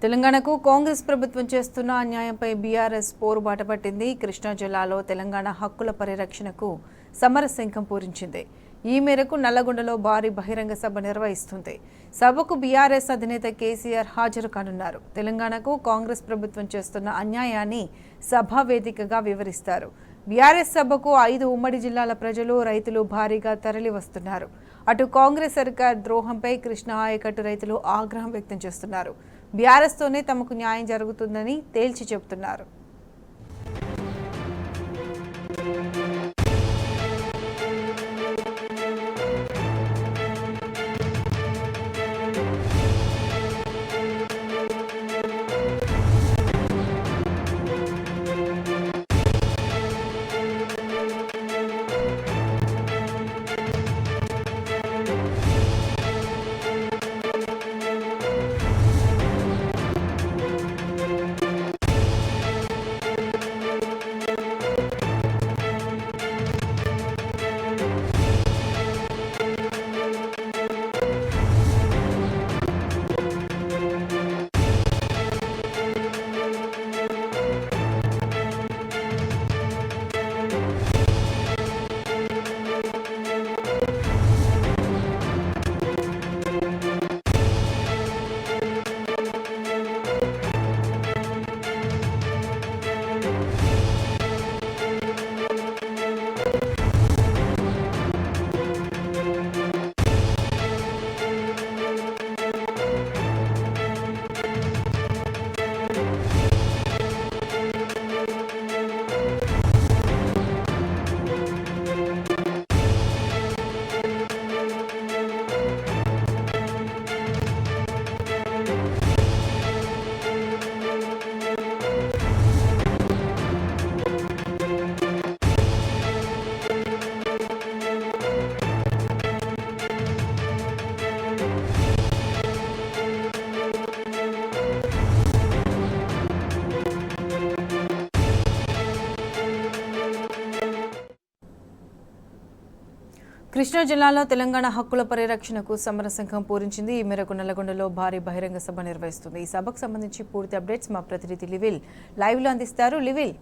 తెలంగాణకు కాంగ్రెస్ ప్రభుత్వం చేస్తున్న అన్యాయంపై బీఆర్ఎస్ పోరుబాట పట్టింది. కృష్ణా జిల్లాలో తెలంగాణ హక్కుల పరిరక్షణకు సమరశంఖం పూరించింది. ఈ మేరకు నల్లగొండలో భారీ బహిరంగ సభ నిర్వహిస్తుంది. సభకు బీఆర్ఎస్ అధినేత కేసీఆర్ హాజరు కానున్నారు. తెలంగాణకు కాంగ్రెస్ ప్రభుత్వం చేస్తున్న అన్యాయాన్ని సభా వేదికగా వివరిస్తారు. బీఆర్ఎస్ సభకు 5 ఉమ్మడి జిల్లాల ప్రజలు, రైతులు భారీగా తరలి వస్తున్నారు. అటు కాంగ్రెస్ సర్కార్ ద్రోహంపై కృష్ణా ఆయకట్టు రైతులు ఆగ్రహం వ్యక్తం చేస్తున్నారు. బీఆర్ఎస్ తోనే తమకు న్యాయం జరుగుతుందని తేల్చి చెబుతున్నారు. కృష్ణా జిల్లాలో తెలంగాణ హక్కుల పరిరక్షణకు సమరశంఖం పూరించింది. ఈ మేరకు నల్లగొండలో భారీ బహిరంగ సభ నిర్వహిస్తుంది. ఈ సభకు సంబంధించి పూర్తి అప్డేట్స్ మా ప్రతినిధి లివిల్ లైవ్లో అందిస్తారు. లివిల్,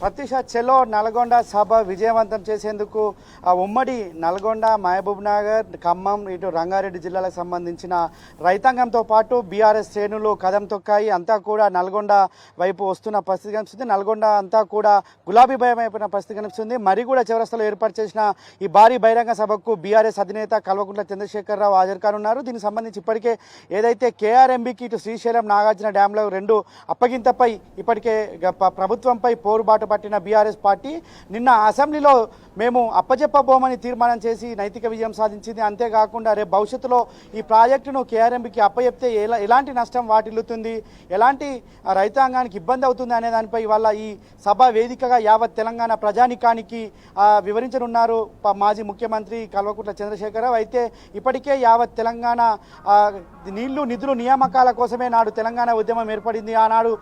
ప్రత్యూష చెలో నల్గొండ సభ విజయవంతం చేసేందుకు ఉమ్మడి నల్గొండ, మహబూబ్ నగర్, ఖమ్మం, ఇటు రంగారెడ్డి జిల్లాలకు సంబంధించిన రైతాంగంతో పాటు బీఆర్ఎస్ శ్రేణులు కదం తొక్కాయి. అంతా కూడా నల్గొండ వైపు వస్తున్న పరిస్థితి కనిపిస్తుంది. నల్గొండ అంతా కూడా గులాబీ భయం అయిపోయిన పరిస్థితి కనిపిస్తుంది. మరి కూడా చౌరస్తాలో ఏర్పాటు చేసిన ఈ భారీ బహిరంగ సభకు బీఆర్ఎస్ అధినేత కల్వకుంట్ల చంద్రశేఖరరావు హాజరు కానున్నారు. దీనికి సంబంధించి ఇప్పటికే ఏదైతే కేఆర్ఎంబీకి ఇటు శ్రీశైలం, నాగార్జున డ్యాంలో 2 అప్పగింతపై ఇప్పటికే ప్రభుత్వంపై పోరుబాటు పట్టిన బీఆర్ఎస్ పార్టీ నిన్న అసెంబ్లీలో మేము అప్పజెప్పబోమని తీర్మానం చేసి నైతిక విజయం సాధించింది. అంతేకాకుండా రేపు భవిష్యత్తులో ఈ ప్రాజెక్టును కేఆర్ఎంబీకి అప్పచెప్తే ఎలాంటి నష్టం వాటిల్లుతుంది, ఎలాంటి రైతాంగానికి ఇబ్బంది అవుతుంది అనే దానిపై ఇవాళ ఈ సభ వేదికగా యావత్ తెలంగాణ ప్రజానికానికి వివరించనున్నారు మాజీ ముఖ్యమంత్రి కల్వకుంట్ల చంద్రశేఖరరావు. అయితే ఇప్పటికే యావత్ తెలంగాణ నీళ్లు, నిధులు, నియామకాల కోసమే నాడు తెలంగాణ ఉద్యమం ఏర్పడింది. ఆనాడు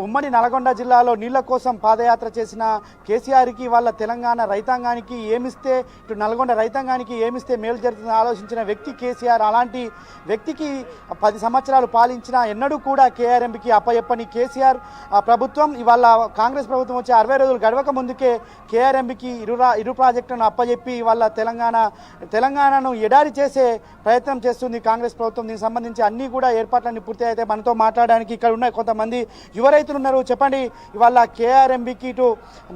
ఉమ్మడి నల్గొండ జిల్లాలో నీళ్ల కోసం పాదయాత్ర చేసిన కేసీఆర్కి వాళ్ళ తెలంగాణ రైతాంగానికి ఏమిస్తే, ఇటు నల్గొండ రైతాంగానికి ఏమిస్తే మేలు జరుగుతుందని ఆలోచించిన వ్యక్తి కేసీఆర్. అలాంటి వ్యక్తికి 10 సంవత్సరాలు పాలించిన ఎన్నడూ కూడా కేఆర్ఎంబీకి అప్పచెప్పని కేసీఆర్ ప్రభుత్వం ఇవాళ కాంగ్రెస్ ప్రభుత్వం వచ్చి 60 రోజులు గడవక ముందుకే కేఆర్ఎంబీకి ఇరు ప్రాజెక్టులను అప్పచెప్పి వాళ్ళ తెలంగాణను ఎడారి చేసే ప్రయత్నం చేస్తుంది కాంగ్రెస్ ప్రభుత్వం. దీనికి సంబంధించి అన్ని కూడా ఏర్పాట్లన్నీ పూర్తి అయితే మనతో మాట్లాడడానికి ఇక్కడ ఉన్న కొంతమంది యువ రైతులు ఉన్నారు. చెప్పండి, ఇవాళ కేఆర్ఎంబీకి ఇటు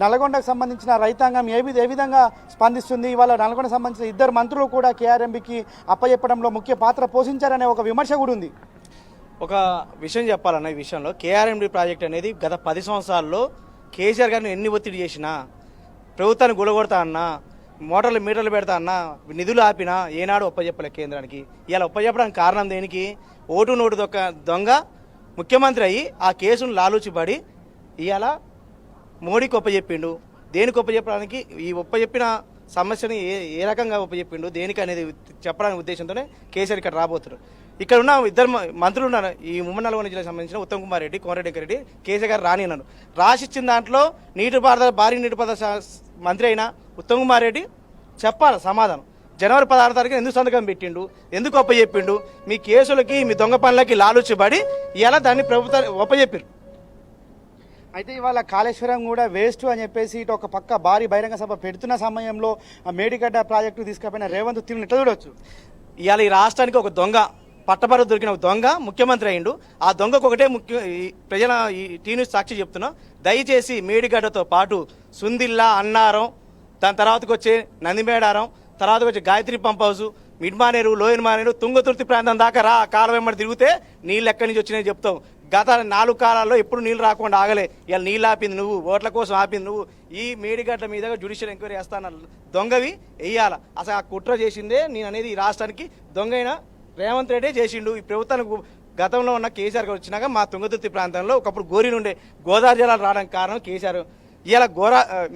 నల్గొండకు సంబంధించిన రైతాంగం ఏ విధంగా స్పందిస్తుంది? ఇవాళ నల్గొండకు సంబంధించిన 2 మంత్రులు కూడా కేఆర్ఎంబీకి అప్పచెప్పడంలో ముఖ్య పాత్ర పోషించారనే ఒక విమర్శ కూడా ఉంది. ఒక విషయం చెప్పాలన్న, ఈ విషయంలో కేఆర్ఎంబీ ప్రాజెక్ట్ అనేది గత 10 సంవత్సరాల్లో కేసీఆర్ గారిని ఎన్ని ఒత్తిడి చేసినా, ప్రభుత్వాన్ని గులగొడతా అన్నా, మీటర్లు పెడతా అన్నా, నిధులు ఆపినా ఏనాడు ఒప్పజెప్పలే కేంద్రానికి. ఇలా ఒప్పజెప్పడానికి కారణం దేనికి? ఓటు నోటు దొంగ ముఖ్యమంత్రి అయ్యి ఆ కేసును లాలూచిపడి ఇవాళ మోడీకి ఒప్పజెప్పిండు. దేనికి ఒప్పజెప్పడానికి, ఈ ఒప్పజెప్పిన సమస్యని ఏ రకంగా ఒప్పజెప్పిండు దేనికి అనేది చెప్పడానికి ఉద్దేశంతోనే కేసీఆర్ ఇక్కడ రాబోతున్నారు. ఇక్కడ ఉన్న 2 మంత్రులు ఉన్నారు. ఈ ఉమ్మడి నల్గొండ జిల్లాకు సంబంధించిన ఉత్తమ్ కుమార్ రెడ్డి, కోమరెడ్డి రెడ్డి, కేసీఆర్ గారు రాని అన్నారు. రాసిచ్చిన దాంట్లో భారీ నీటిపారుదల మంత్రి అయిన ఉత్తమ్ కుమార్ రెడ్డి చెప్పాలి సమాధానం. జనవరి 16 తారీఖు ఎందుకు సంతకం పెట్టిండు, ఎందుకు ఒప్పచెప్పిండు? మీ కేసులకి మీ దొంగ పనులకి లాలుచిబడి ఇలా దాన్ని ప్రభుత్వాన్ని ఒప్పచెప్పారు. అయితే ఇవాళ కాళేశ్వరం కూడా వేస్ట్ అని చెప్పేసి ఇటు ఒక పక్క భారీ బహిరంగ సభ పెడుతున్న సమయంలో ఆ మేడిగడ్డ ప్రాజెక్టు తీసుకుపోయిన రేవంత్ తీరుని ఎట్లా చూడొచ్చు? ఇవాళ ఈ రాష్ట్రానికి ఒక దొంగ పట్టభర దొరికిన ఒక దొంగ ముఖ్యమంత్రి అయిండు. ఆ దొంగకు ఒకటే ఈ ప్రజల ఈ టీ న్యూస్ సాక్షి చెప్తున్నా, దయచేసి మేడిగడ్డతో పాటు సుందిల్లా, అన్నారం, దాని తర్వాతకు వచ్చే నందిమేడారం, తర్వాతకు వచ్చే గాయత్రి పంప్ హౌస్, మిడ్మానేరు, లోయన్ మానేరు, తుంగతుర్తి ప్రాంతం దాకా రా. కాలం వెంబడి తిరిగితే నీళ్ళు ఎక్కడి నుంచి వచ్చినాయి చెప్తాం. గత 4 కాలాల్లో ఎప్పుడు నీళ్ళు రాకుండా ఆగలే. ఇలా నీళ్ళు ఆపింది నువ్వు, ఓట్ల కోసం ఆపింది నువ్వు. ఈ మేడిగడ్డ మీద జ్యుడిషియల్ ఎంక్వైరీ చేస్తాను దొంగవి వెయ్యాల. అసలు ఆ కుట్ర చేసిందే నేను అనేది ఈ రాష్ట్రానికి దొంగైన రేవంత్ రెడ్డి చేసిండు. ఈ ప్రభుత్వానికి గతంలో ఉన్న కేసీఆర్ గారు వచ్చినాక మా తుంగతుర్తి ప్రాంతంలో ఒకప్పుడు గోరీలు ఉండే గోదావరి జలాలు రావడానికి కారణం కేసీఆర్. ఇలా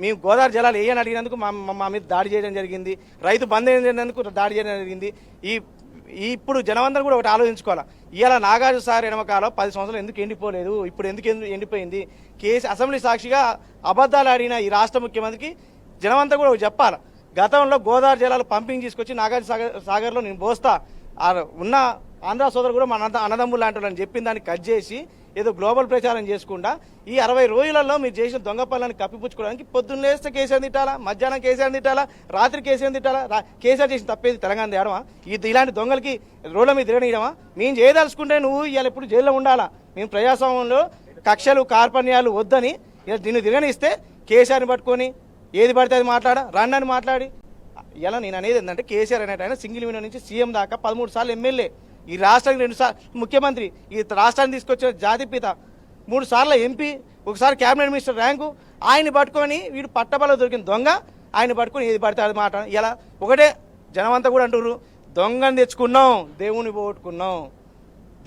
మేము గోదావరి జలాలు వేయని అడిగినందుకు మా మీద దాడి చేయడం జరిగింది. రైతు బంద్ అయినందుకు దాడి చేయడం జరిగింది. ఇప్పుడు జనమందరూ కూడా ఒకటి ఆలోచించుకోవాలి. ఇవాళ నాగార్జున సార్ ఎనమకాలం 10 సంవత్సరాలు ఎందుకు ఎండిపోలేదు, ఇప్పుడు ఎందుకు ఎండిపోయింది? అసెంబ్లీ సాక్షిగా అబద్ధాలు ఆడిన ఈ రాష్ట్ర ముఖ్యమంత్రికి జనమంతా కూడా చెప్పాలి. గతంలో గోదావరి జలాలు పంపింగ్ తీసుకొచ్చి నాగార్జున సాగర్లో నేను పోస్తా ఉన్న ఆంధ్ర సోదరు కూడా మన అన్నదమ్ములు లాంటి వాళ్ళని చెప్పిన దాన్ని కట్ చేసి ఏదో గ్లోబల్ ప్రచారం చేసుకుంటా ఈ 60 రోజులలో మీరు చేసిన దొంగ పనులను కప్పిపుచ్చుకోవడానికి పొద్దున్న లేస్తే కేసీఆర్ తిట్టాలా, మధ్యాహ్నం కేసీఆర్ తిట్టాలా, రాత్రి కేసీఆర్ తిట్టాలా? కేసీఆర్ చేసిన తప్పేది తెలంగాణ తేడమా? ఇలాంటి దొంగలకి రోడ్ల మీద తిరగనియడమా? మేము చేయదలుచుకుంటే నువ్వు ఇవాళ ఎప్పుడు జైల్లో ఉండాలా? మేము ప్రజాస్వామ్యంలో కక్షలు కార్పణ్యాలు వద్దని దీన్ని తిరగనిస్తే కేసీఆర్ని పట్టుకొని ఏది పడితే అది రండి మాట్లాడి ఇలా నేను అనేది ఏంటంటే కేసీఆర్ అనేట ఆయన సింగిల్ వినో నుంచి సీఎం దాకా 13 సార్లు ఎమ్మెల్యే, ఈ రాష్ట్రానికి 2 సార్లు ముఖ్యమంత్రి, ఈ రాష్ట్రాన్ని తీసుకొచ్చిన జాతిపిత, 3 సార్లు ఎంపీ, ఒకసారి క్యాబినెట్ మినిస్టర్ ర్యాంకు. ఆయన్ని పట్టుకొని వీడు పట్టబల దొరికిన దొంగ ఆయన్ని పట్టుకొని ఏది పడితే అది మాట. ఇలా ఒకటే జనమంతా కూడా అంటున్నారు, దొంగని తెచ్చుకున్నాం దేవుని పోగొట్టుకున్నాం,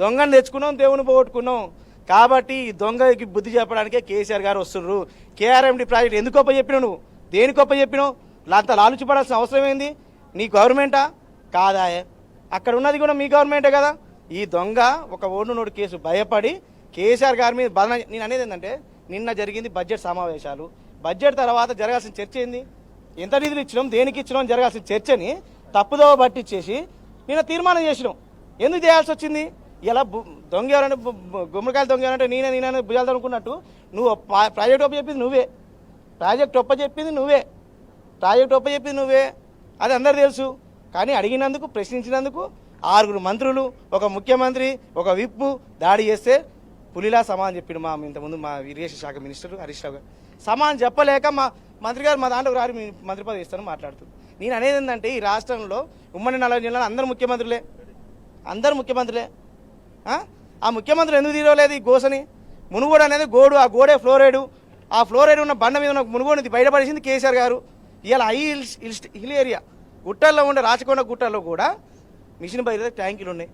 దొంగని తెచ్చుకున్నాం దేవుని పోగొట్టుకున్నాం. కాబట్టి ఈ దొంగకి బుద్ధి చెప్పడానికే కేసీఆర్ గారు వస్తున్నారు. కేఆర్ఎండి ప్రాజెక్ట్ ఎందుకు చెప్పినావు నువ్వు? దేనికి చెప్పినావు? అంత లాలుచిపడాల్సిన అవసరం ఏంది? నీ గవర్నమెంటా కాదా? అక్కడ ఉన్నది కూడా మీ గవర్నమెంటే కదా. ఈ దొంగ ఒక ఓటు కేసు భయపడి కేసీఆర్ గారి మీద నేను అనేది ఏంటంటే, నిన్న జరిగింది బడ్జెట్ సమావేశాలు. బడ్జెట్ తర్వాత జరగాల్సిన చర్చ ఏంది? ఎంత నిధులు ఇచ్చినాం, దేనికి ఇచ్చినాం జరగాల్సిన చర్చని తప్పుదోవ పట్టించేసి నిన్న తీర్మానం చేసినాం. ఎందుకు చేయాల్సి వచ్చింది? ఇలా దొంగ ఎవరంటే గుమ్మడికాయలు దొంగ ఎవరంటే నేనే భుజాలు అనుకున్నట్టు నువ్వు ప్రాజెక్ట్ ఒప్పచెప్పింది నువ్వే, అది అందరు తెలుసు. కానీ అడిగినందుకు, ప్రశ్నించినందుకు 6 మంత్రులు, ఒక ముఖ్యమంత్రి, ఒక విప్పు దాడి చేస్తే పులిలా సమానం చెప్పిండు ఇంతకుముందు మా ఇరిగేషన్ శాఖ మినిస్టర్ హరీష్ రావు గారు. సమానం చెప్పలేక మా మంత్రి గారు మా దాంట్లో రారి మంత్రి పదవి ఇస్తాను మాట్లాడుతూ. నేను అనేది ఏంటంటే, ఈ రాష్ట్రంలో ఉమ్మడి 40 జిల్లాలో అందరు ముఖ్యమంత్రులే. ఆ ముఖ్యమంత్రులు ఎందుకు తీరలేదు ఈ గోసని? మునుగోడు అనేది గోడు, ఆ గోడే ఫ్లోరైడ్, ఆ ఫ్లోరైడ్ ఉన్న బండ మీద ఉన్న మునుగోడు బయటపడేసింది కేసీఆర్ గారు. ఇలా హిల్ ఏరియా గుట్టల్లో ఉండే రాచకొండ గుట్టల్లో కూడా మిషన్ బయట ట్యాంకులు ఉన్నాయి.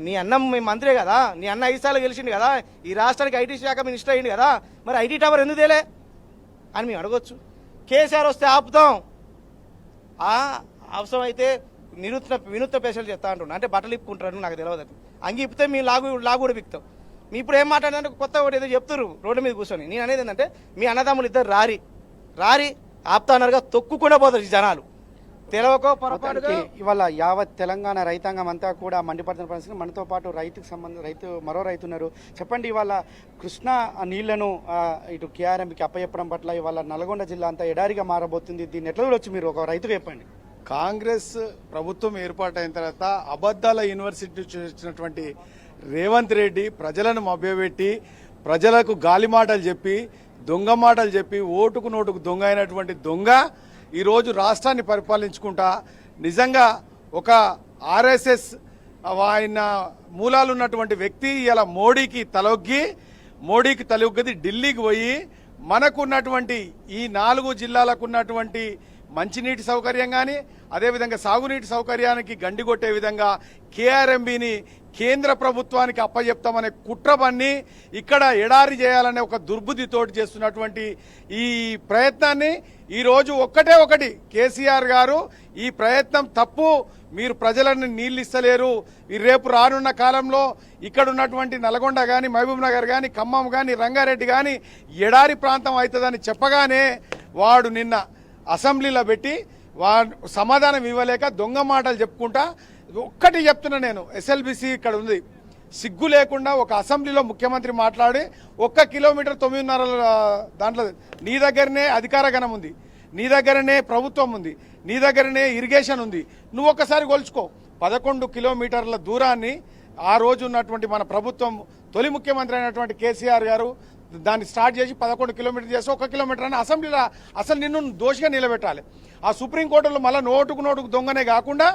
నీ అన్న మీ మంత్రే కదా, నీ అన్న 5 సార్లు గెలిచిండు కదా, ఈ రాష్ట్రానికి ఐటీ శాఖ మినిస్టర్ అయ్యింది కదా, మరి ఐటీ టవర్ ఎందుకు తేలే అని మేము అడగొచ్చు. కేసీఆర్ వస్తే ఆపుతాం, అవసరమైతే వినూత్న పేషలు చెప్తా అంటున్నా. అంటే బట్టలు ఇప్పుకుంటారని నాకు తెలియదు. అంగి ఇప్పితే మేము లాగు కూడా పిక్తాం. మీ ఇప్పుడు ఏం మాట్లాడారంటే కొత్త ఒకటి ఏదో చెప్తారు రోడ్డు మీద కూర్చొని. నేను అనేది ఏంటంటే, మీ అన్నదమ్ములు ఇద్దరు రారి ఆపుతానరుగా తొక్కుకుండా పోతారు ఈ జనాలు. తెలవకో పొరపాటుగా ఇవాళ యావత్ తెలంగాణ రైతాంగం అంతా కూడా మండిపడుతున్న పరిస్థితి. మనతో పాటు మరో రైతు ఉన్నారు. చెప్పండి, ఇవాళ కృష్ణా నీళ్లను ఇటు కేఆర్ఎంకి అప్పచెప్పడం పట్ల ఇవాళ నల్గొండ జిల్లా అంతా ఎడారిగా మారబోతుంది. దీన్ని ఎట్లా చూడొచ్చు మీరు ఒక రైతుగా చెప్పండి? కాంగ్రెస్ ప్రభుత్వం ఏర్పాటైన తర్వాత అబద్ధాల యూనివర్సిటీ చేసినటువంటి రేవంత్ రెడ్డి ప్రజలను మభ్యపెట్టి, ప్రజలకు గాలి మాటలు చెప్పి, దొంగ మాటలు చెప్పి, ఓటుకు నోటుకు దొంగ అయినటువంటి దొంగ ఈరోజు రాష్ట్రాన్ని పరిపాలించుకుంటా నిజంగా ఒక ఆర్ఎస్ఎస్ ఆయన మూలాలు ఉన్నటువంటి వ్యక్తి ఇలా మోడీకి తలొగ్గి ఢిల్లీకి పోయి మనకున్నటువంటి ఈ 4 జిల్లాలకు ఉన్నటువంటి మంచినీటి సౌకర్యం కానీ, అదేవిధంగా సాగునీటి సౌకర్యానికి గండి కొట్టే విధంగా కేఆర్ఎంబీని కేంద్ర ప్రభుత్వానికి అప్పచెప్తామనే కుట్రబన్ని ఇక్కడ ఎడారి చేయాలనే ఒక దుర్బుద్ధితోటి చేస్తున్నటువంటి ఈ ప్రయత్నాన్ని ఈరోజు ఒకటి కేసీఆర్ గారు ఈ ప్రయత్నం తప్పు, మీరు ప్రజలను నీళ్ళు ఇస్తలేరు, రేపు రానున్న కాలంలో ఇక్కడ ఉన్నటువంటి నల్గొండ కానీ, మహబూబ్ నగర్ కానీ, ఖమ్మం కానీ, రంగారెడ్డి కానీ ఎడారి ప్రాంతం అవుతుందని చెప్పగానే వాడు నిన్న అసెంబ్లీలో పెట్టి సమాధానం ఇవ్వలేక దొంగ మాటలు చెప్పుకుంటా ఒక్కటి చెప్తున్నా నేను, ఎస్ఎల్బిసి ఇక్కడ ఉంది, సిగ్గు లేకుండా ఒక అసెంబ్లీలో ముఖ్యమంత్రి మాట్లాడి 1 కిలోమీటర్ 9.5 దాంట్లో నీ దగ్గరనే అధికార గణం ఉంది, నీ దగ్గరనే ప్రభుత్వం ఉంది, నీ దగ్గరనే ఇరిగేషన్ ఉంది, నువ్వు ఒక్కసారి కొలుచుకో 11 కిలోమీటర్ల దూరాన్ని ఆ రోజు ఉన్నటువంటి మన ప్రభుత్వం తొలి ముఖ్యమంత్రి అయినటువంటి కేసీఆర్ గారు దాన్ని స్టార్ట్ చేసి 11 కిలోమీటర్ చేసి 1 కిలోమీటర్ అని అసెంబ్లీలో అసలు నిన్ను దోషిగా నిలబెట్టాలి. ఆ సుప్రీంకోర్టులో మళ్ళీ నోటుకు దొంగనే కాకుండా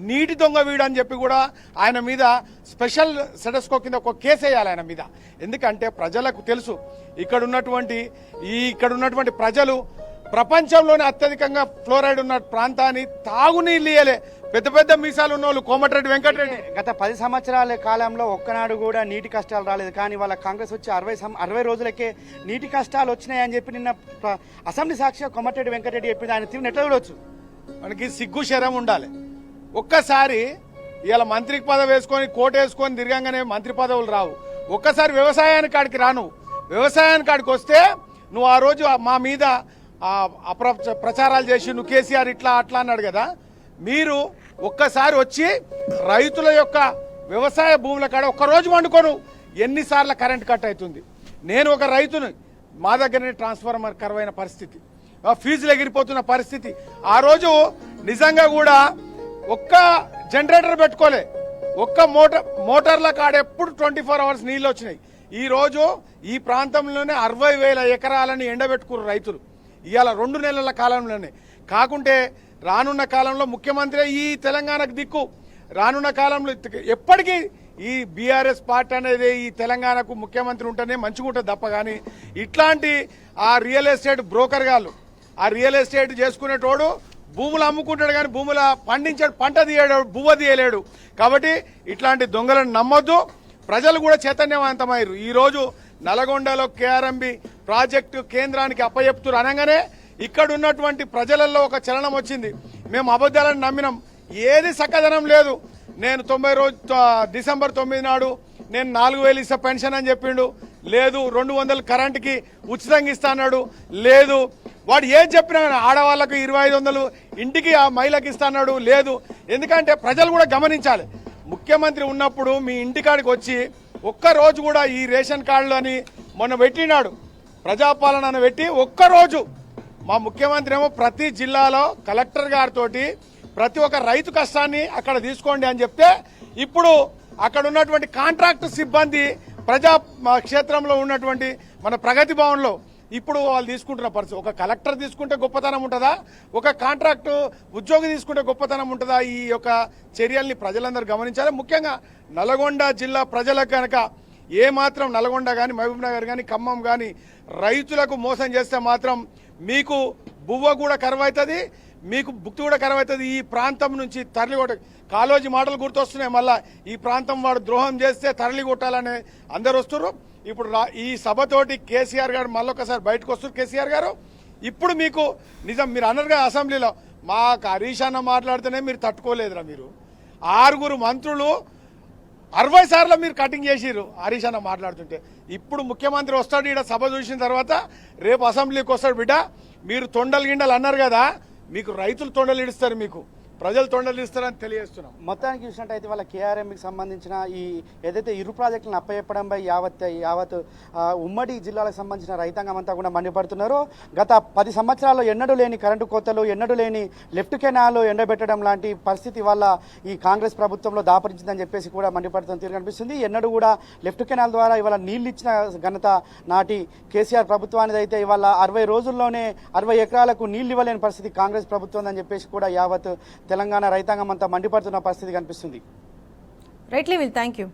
నీటి దొంగ వీడు అని చెప్పి కూడా ఆయన మీద స్పెషల్ సెడస్కో కింద ఒక కేసు వేయాలి ఆయన మీద. ఎందుకంటే ప్రజలకు తెలుసు ఇక్కడ ఉన్నటువంటి ప్రజలు ప్రపంచంలోనే అత్యధికంగా ఫ్లోరైడ్ ఉన్న ప్రాంతాన్ని తాగునీళ్ళు ఇయ్యలే. పెద్ద పెద్ద మీసాలు ఉన్న వాళ్ళు కోమటిరెడ్డి వెంకటరెడ్డి గత 10 సంవత్సరాల కాలంలో ఒక్కనాడు కూడా నీటి కష్టాలు రాలేదు. కానీ వాళ్ళ కాంగ్రెస్ వచ్చి 60 రోజులకే నీటి కష్టాలు వచ్చినాయని చెప్పి నిన్న అసెంబ్లీ సాక్షిగా కోమటిరెడ్డి వెంకటరెడ్డి చెప్పింది. ఆయన తీరు ఎట్లా చూడొచ్చు? మనకి సిగ్గు శరం ఉండాలి. ఒక్కసారి ఇలా మంత్రి పదవి వేసుకొని కోట్ వేసుకొని తిరగంగానే మంత్రి పదవులు రావు. ఒక్కసారి వ్యవసాయానికి కాడికి రాను, వ్యవసాయానికి కాడికి వస్తే నువ్వు ఆ రోజు మా మీద ప్రచారాలు చేసి నువ్వు కేసీఆర్ ఇట్లా అట్లా అన్నాడు కదా. మీరు ఒక్కసారి వచ్చి రైతుల యొక్క వ్యవసాయ భూముల కాడ ఒక్కరోజు వండుకోను ఎన్నిసార్లు కరెంట్ కట్ అవుతుంది. నేను ఒక రైతుని, మా దగ్గరనే ట్రాన్స్ఫార్మర్ కరువైన పరిస్థితి, ఫీజులు ఎగిరిపోతున్న పరిస్థితి. ఆ రోజు నిజంగా కూడా ఒక్క జనరేటర్ పెట్టుకోలే, ఒక్క మోటార్ల కాడ ఎప్పుడు 24 అవర్స్ నీళ్ళు వచ్చినాయి. ఈ రోజు ఈ ప్రాంతంలోనే 60,000 ఎకరాలని ఎండబెట్టుకున్నారు రైతులు ఇవాళ 2 నెలల కాలంలోనే. కాకుంటే రానున్న కాలంలో ముఖ్యమంత్రి ఈ తెలంగాణకు దిక్కు, రానున్న కాలంలో ఎప్పటికీ ఈ బీఆర్ఎస్ పార్టీ అనేది ఈ తెలంగాణకు ముఖ్యమంత్రి ఉంటేనే మంచిగా ఉంటుంది తప్ప కానీ ఇట్లాంటి ఆ రియల్ ఎస్టేట్ బ్రోకర్ గాళ్ళు, ఆ రియల్ ఎస్టేట్ చేసుకునేటోడు భూములు అమ్ముకుంటాడు కానీ భూముల పండించాడు, పంట తీయడు, బువ్వ తీయలేడు. కాబట్టి ఇట్లాంటి దొంగలను నమ్మొద్దు. ప్రజలు కూడా చైతన్యవంతమయ్యారు. ఈరోజు నల్గొండలో కేఆర్ఎంబి ప్రాజెక్టు కేంద్రానికి అప్పచెప్తున్నారు అనగానే ఇక్కడ ఉన్నటువంటి ప్రజలలో ఒక చలనం వచ్చింది. మేము అబద్ధాలను నమ్మినాం, ఏది సక్కదనం లేదు. నేను డిసెంబర్ 9 నాడు నేను 4,000 ఇస్తా పెన్షన్ అని చెప్పిండు, లేదు. 200 కరెంటుకి ఉచితంగా ఇస్తా అన్నాడు, లేదు. వాడు ఏం చెప్పినా ఆడవాళ్లకు 2,500 ఇంటికి ఆ మహిళకి ఇస్తా అన్నాడు, లేదు. ఎందుకంటే ప్రజలు కూడా గమనించాలి. ముఖ్యమంత్రి ఉన్నప్పుడు మీ ఇంటికాడికి వచ్చి ఒక్కరోజు కూడా ఈ రేషన్ కార్డులు అని మొన్న పెట్టినాడు, ప్రజాపాలన అని పెట్టి ఒక్కరోజు మా ముఖ్యమంత్రి ఏమో ప్రతి జిల్లాలో కలెక్టర్ గారితో ప్రతి ఒక్క రైతు కష్టాన్ని అక్కడ తీసుకోండి అని చెప్తే ఇప్పుడు అక్కడ ఉన్నటువంటి కాంట్రాక్ట్ సిబ్బంది ప్రజా క్షేత్రంలో ఉన్నటువంటి మన ప్రగతి భవన్లో ఇప్పుడు వాళ్ళు తీసుకుంటున్న పరిస్థితి. ఒక కలెక్టర్ తీసుకుంటే గొప్పతనం ఉంటుందా, ఒక కాంట్రాక్టు ఉద్యోగి తీసుకుంటే గొప్పతనం ఉంటుందా? ఈ యొక్క చర్యల్ని ప్రజలందరూ గమనించాలి. ముఖ్యంగా నల్గొండ జిల్లా ప్రజలకు కనుక ఏమాత్రం నల్గొండ కానీ మహబూబ్ నగర్ కానీ ఖమ్మం కానీ రైతులకు మోసం చేస్తే మాత్రం మీకు బువ్వ కూడా కరువవుతుంది, మీకు భుక్తి కూడా కరువవుతుంది. ఈ ప్రాంతం నుంచి తరలి కాలోజీ మాటలు గుర్తొస్తున్నాయి. మళ్ళా ఈ ప్రాంతం వాడు ద్రోహం చేస్తే తరలి కొట్టాలని అందరు వస్తున్నారు. ఇప్పుడు ఈ సభతోటి కేసీఆర్ గారు మళ్ళొకసారి బయటకు వస్తారు. కేసీఆర్ గారు ఇప్పుడు మీకు నిజం మీరు అన్నారుగా అసెంబ్లీలో, మాకు హరీష్ అన్న మాట్లాడితేనే మీరు తట్టుకోలేదురా. మీరు 6 మంత్రులు 60 సార్లు మీరు కటింగ్ చేసిరు హరీష్ అన్న మాట్లాడుతుంటే. ఇప్పుడు ముఖ్యమంత్రి వస్తాడు, ఈడ సభ చూసిన తర్వాత రేపు అసెంబ్లీకి వస్తాడు. బిడ్డ మీరు తొండలు గిండలు అన్నారు కదా, మీకు రైతులు తొండలు ఇడుస్తారు, మీకు ప్రజలు తొండలు ఇస్తారని తెలియజేస్తున్నాం. మొత్తానికి చూసినట్టయితే వాళ్ళ కేఆర్ఎంకి సంబంధించిన ఈ ఏదైతే ఇరు ప్రాజెక్టులను అప్పచెప్పడంపై యావత్ ఉమ్మడి జిల్లాలకు సంబంధించిన రైతాంగం అంతా కూడా మండిపడుతున్నారు. గత 10 సంవత్సరాల్లో ఎన్నడూ లేని కరెంటు కోతలు, ఎన్నడూ లేని లెఫ్ట్ కెనాల్ ఎండబెట్టడం లాంటి పరిస్థితి వల్ల ఈ కాంగ్రెస్ ప్రభుత్వంలో దాపరించిందని చెప్పేసి కూడా మండిపడుతున్న తీరు కనిపిస్తుంది. ఎన్నడూ కూడా లెఫ్ట్ కెనాల్ ద్వారా ఇవాళ నీళ్లు ఇచ్చిన ఘనత నాటి కేసీఆర్ ప్రభుత్వానికి అయితే ఇవాళ 60 రోజుల్లోనే 60 ఎకరాలకు నీళ్లు ఇవ్వలేని పరిస్థితి కాంగ్రెస్ ప్రభుత్వం అని చెప్పేసి కూడా యావత్ తెలంగాణ రైతాంగం అంతా మండిపడుతున్న పరిస్థితి కనిపిస్తుంది. Right level, thank you.